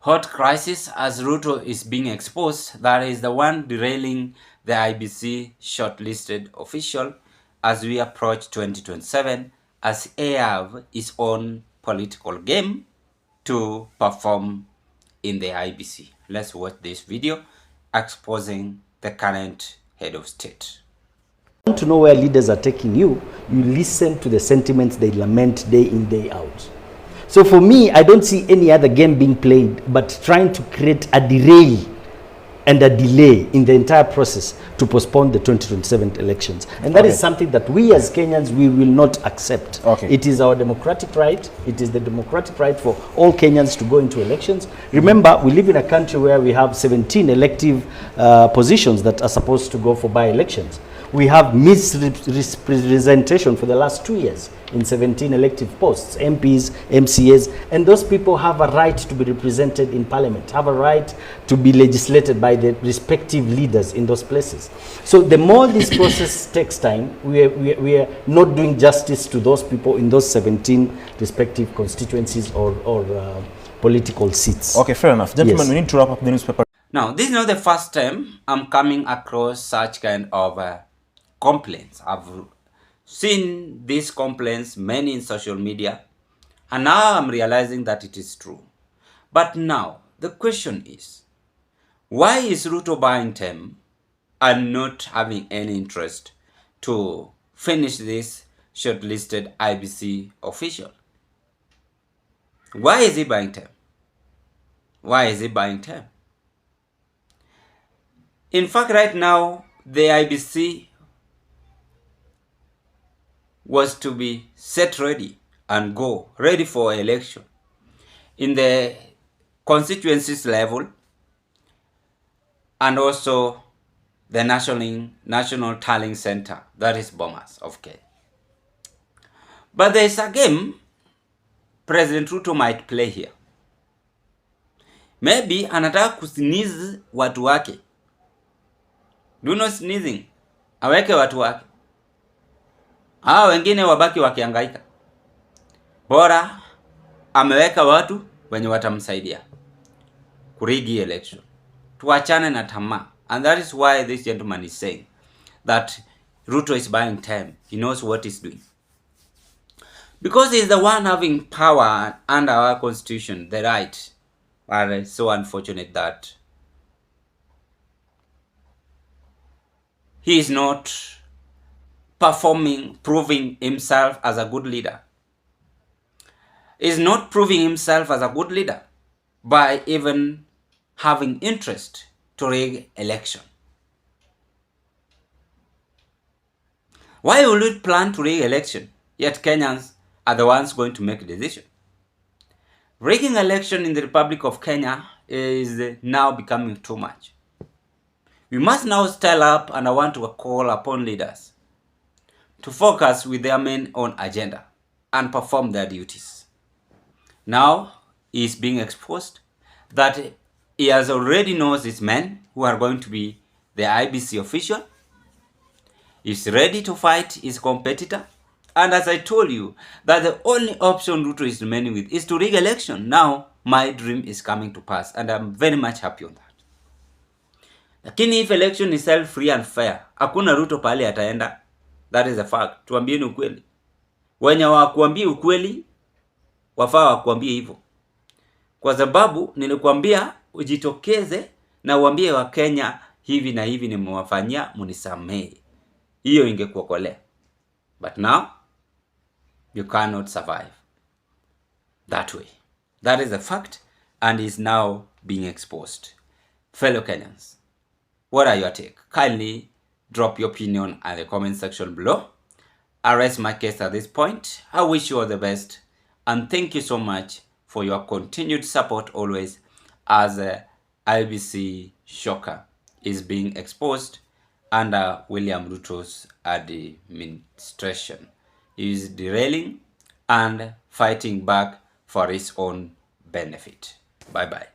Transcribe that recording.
Hot crisis as Ruto is being exposed, that is the one derailing the IEBC shortlisted official as we approach 2027, as he have his own political game to perform in the IEBC. Let's watch this video exposing the current head of state. Want to know where leaders are taking you, you listen to the sentiments they lament day in, day out. So for me, I don't see any other game being played but trying to create a derail and a delay in the entire process to postpone the 2027 elections. And that is something that we as Kenyans, we will not accept. It is our democratic right. It is the democratic right for all Kenyans to go into elections. Remember, we live in a country where we have 17 elective positions that are supposed to go for by-elections. We have misrepresentation for the last 2 years in 17 elective posts, MPs, MCAs, and those people have a right to be represented in parliament, have a right to be legislated by the respective leaders in those places. So the more this process takes time, we are not doing justice to those people in those 17 respective constituencies or political seats. Okay, fair enough. Gentlemen, we need to wrap up the newspaper. Now, this is not the first time I'm coming across such kind of complaints. I've seen these complaints many in social media, and now I'm realizing that it is true. But now the question is, why is Ruto buying time and not having any interest to finish this shortlisted IEBC official? Why is he buying time? Why is he buying time? In fact, right now the IEBC was to be set ready and go ready for election in the constituencies level and also the national tallying center, that is Bomas of Kenya. But there is a game President Ruto might play here. Maybe anataka kusneeze watu wake. Do no sneezing. Aweke watu wake. Wengine wabaki wakihangaika. Bora ameweka watu wenye watamsaidia kurigi election. Tuachane na tamaa. And that is why this gentleman is saying that Ruto is buying time. He knows what he's doing. Because he's the one having power under our constitution, the right. But it's so unfortunate that he is not proving himself as a good leader. Is not proving himself as a good leader by even having interest to rig election. Why would we plan to rig election, yet Kenyans are the ones going to make a decision? Rigging election in the Republic of Kenya is now becoming too much. We must now stand up, and I want to call upon leaders to focus with their main own agenda and perform their duties. Now he is being exposed that he has already knows his men who are going to be the IEBC official. He's ready to fight his competitor. And as I told you, that the only option Ruto is remaining with is to rig election. Now my dream is coming to pass, and I'm very much happy on that. Lakini if election is held free and fair, hakuna Ruto pale ataenda. That is a fact. Tuambieni ukweli. Wenye wakuambia ukweli, wafaa wakuambie hivyo. Kwa sababu nilikwambia ujitokeze na uambie wa Kenya hivi na hivi nimewafanyia, munisamehe. Hiyo ingekuokolea. But now you cannot survive that way. That is a fact, and is now being exposed. Fellow Kenyans, what are your take? Kindly drop your opinion at the comment section below. I rest my case at this point. I wish you all the best, and thank you so much for your continued support always as IEBC shocker is being exposed under William Ruto's administration. He is derailing and fighting back for his own benefit. Bye-bye.